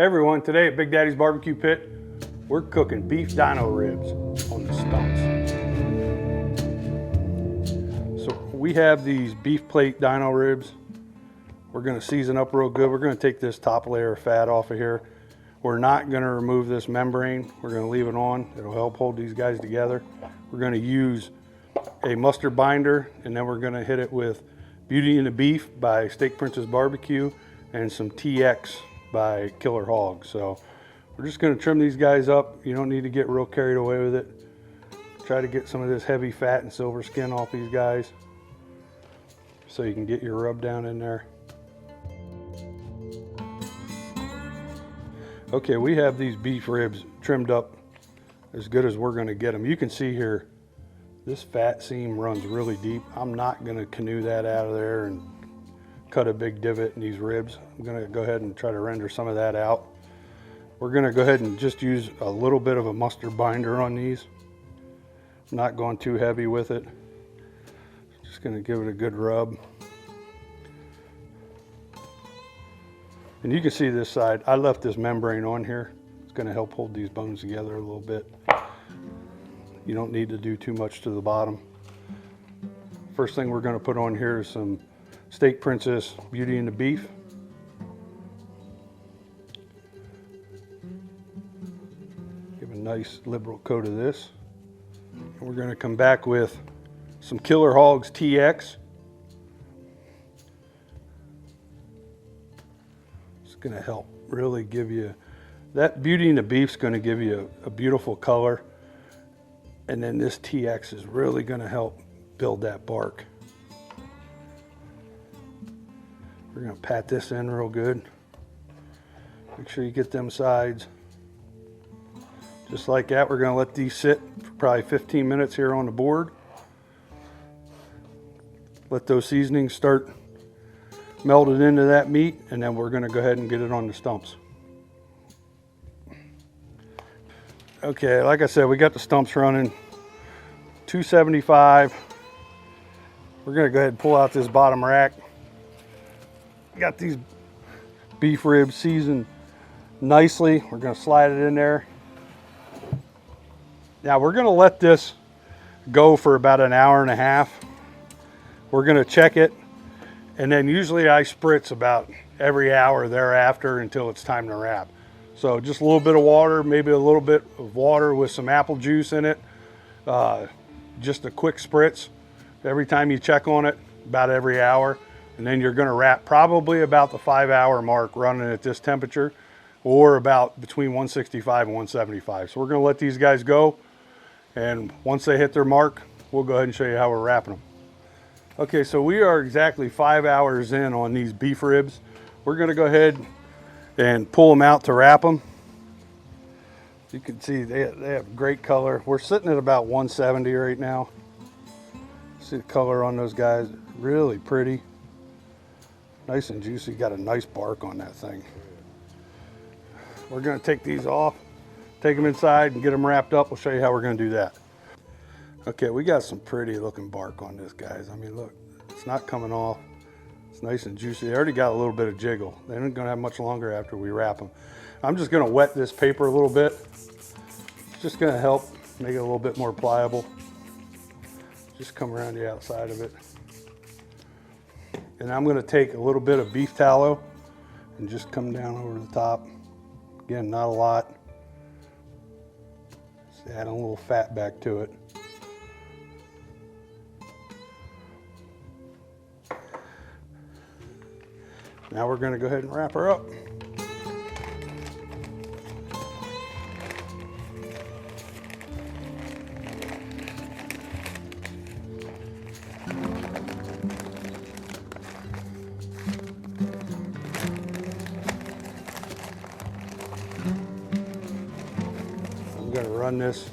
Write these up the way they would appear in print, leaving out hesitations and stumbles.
Hey everyone, today at Big Daddy's Barbecue Pit, we're cooking beef dino ribs on the stumps. So we have these beef plate dino ribs. We're gonna season up real good. We're gonna take this top layer of fat off of here. We're not gonna remove this membrane. We're gonna leave it on. It'll help hold these guys together. We're gonna use a mustard binder, and then we're gonna hit it with Beauty and the Beef by Steak Princess Barbecue and some TX by Killer Hogs. So we're just going to trim these guys up. You don't need to get real carried away with it. Try to get some of this heavy fat and silver skin off these guys so you can get your rub down in there. Okay, we have these beef ribs trimmed up as good as we're going to get them. You can see here, this fat seam runs really deep. I'm not going to canoe that out of there and cut a big divot in these ribs. I'm going to go ahead and try to render some of that out. We're going to go ahead and just use a little bit of a mustard binder on these. I'm not going too heavy with it. Just going to give it a good rub. And you can see this side, I left this membrane on here. It's going to help hold these bones together a little bit. You don't need to do too much to the bottom. First thing we're going to put on here is some Steak Princess Beauty and the Beef. Give a nice liberal coat of this. And we're going to come back with some Killer Hogs TX. It's going to help really give you, that Beauty and the Beef's going to give you a beautiful color. And then this TX is really going to help build that bark. We're going to pat this in real good. Make sure you get them sides. Just like that, we're going to let these sit for probably 15 minutes here on the board. Let those seasonings start melted into that meat, and then we're going to go ahead and get it on the stumps. Okay, like I said, we got the stumps running. 275. We're going to go ahead and pull out this bottom rack. Got these beef ribs seasoned nicely. We're going to slide it in there. Now we're going to let this go for about an hour and a half. We're going to check it, and then usually I spritz about every hour thereafter until it's time to wrap. So just a little bit of water, maybe a little bit of water with some apple juice in it. Just a quick spritz every time you check on it, about every hour. And then you're going to wrap probably about the 5-hour mark running at this temperature, or about between 165 and 175. So we're going to let these guys go, and once they hit their mark, we'll go ahead and show you how we're wrapping them. Okay, so we are exactly 5 hours in on these beef ribs. We're going to go ahead and pull them out to wrap them. You can see they have great color. We're sitting at about 170 right now. See the color on those guys, really pretty. Nice and juicy, got a nice bark on that thing. We're gonna take these off, take them inside and get them wrapped up. We'll show you how we're gonna do that. Okay, we got some pretty looking bark on this, guys. I mean, look, it's not coming off. It's nice and juicy. They already got a little bit of jiggle. They ain't gonna have much longer after we wrap them. I'm just gonna wet this paper a little bit. It's just gonna help make it a little bit more pliable. Just come around the outside of it. And I'm going to take a little bit of beef tallow and just come down over the top. Again, not a lot. Just add a little fat back to it. Now we're going to go ahead and wrap her up. I'm going to run this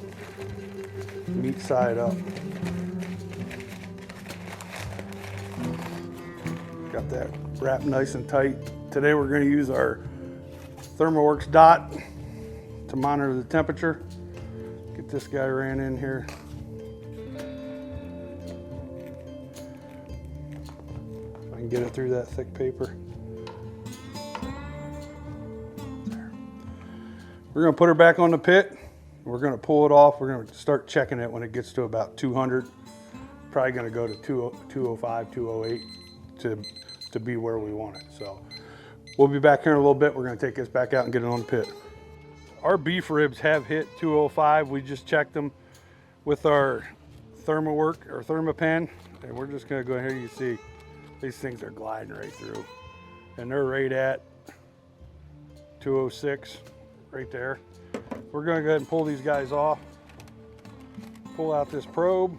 meat side up. Got that wrapped nice and tight. Today we're going to use our ThermoWorks dot to monitor the temperature. Get this guy ran in here. If I can get it through that thick paper. There. We're gonna put her back on the pit. We're gonna pull it off. We're gonna start checking it when it gets to about 200. Probably gonna go to 205, 208 to be where we want it. So we'll be back here in a little bit. We're gonna take this back out and get it on the pit. Our beef ribs have hit 205. We just checked them with our ThermaWork or ThermaPen, and we're just gonna go ahead. You see these things are gliding right through, and they're right at 206 right there. We're gonna go ahead and pull these guys off, pull out this probe,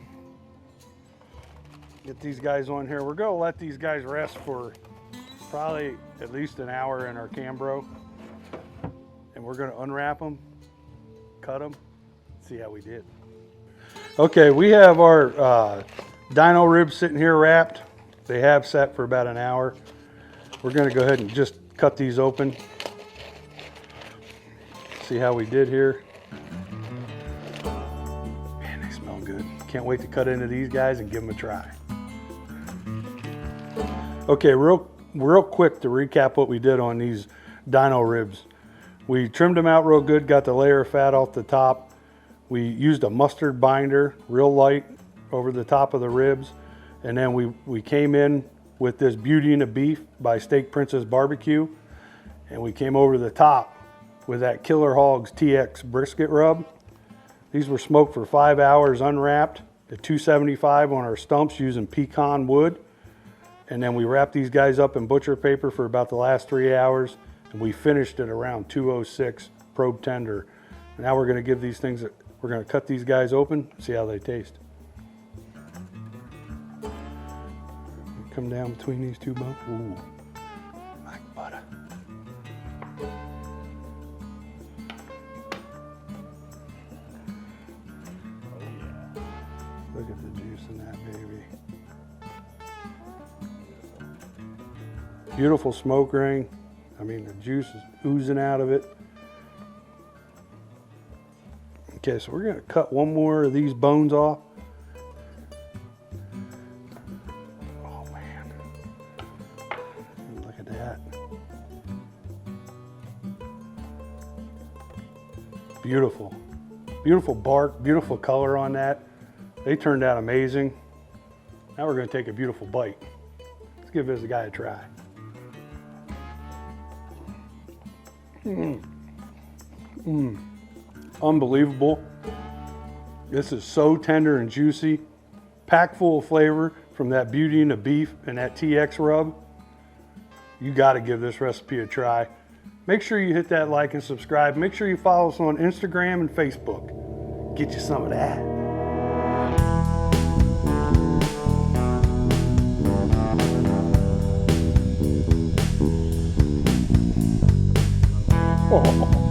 get these guys on here. We're gonna let these guys rest for probably at least an hour in our Cambro, and we're gonna unwrap them, cut them, see how we did. Okay, we have our Dino ribs sitting here wrapped. They have sat for about an hour. We're gonna go ahead and just cut these open. See how we did here. Man, they smell good. Can't wait to cut into these guys and give them a try. Okay, real quick to recap what we did on these Dino ribs. We trimmed them out real good, got the layer of fat off the top. We used a mustard binder, real light, over the top of the ribs. And then we came in with this Beauty and the Beef by Steak Princess Barbecue. And we came over the top with that Killer Hogs TX brisket rub. These were smoked for 5 hours unwrapped at 275 on our stumps using pecan wood. And then we wrapped these guys up in butcher paper for about the last 3 hours. And we finished at around 206 probe tender. Now we're gonna give these things, we're gonna cut these guys open, see how they taste. Come down between these two bones. Ooh, like butter. Look at the juice in that baby. Beautiful smoke ring. I mean, the juice is oozing out of it. Okay, so we're gonna cut one more of these bones off. Oh man, look at that. Beautiful, beautiful bark, beautiful color on that. They turned out amazing. Now we're gonna take a beautiful bite. Let's give this guy a try. Unbelievable. This is so tender and juicy, packed full of flavor from that Beauty and the Beef and that TX rub. You got to give this recipe a try. Make sure you hit that like and subscribe. Make sure you follow us on Instagram and Facebook. Get you some of that. Oh.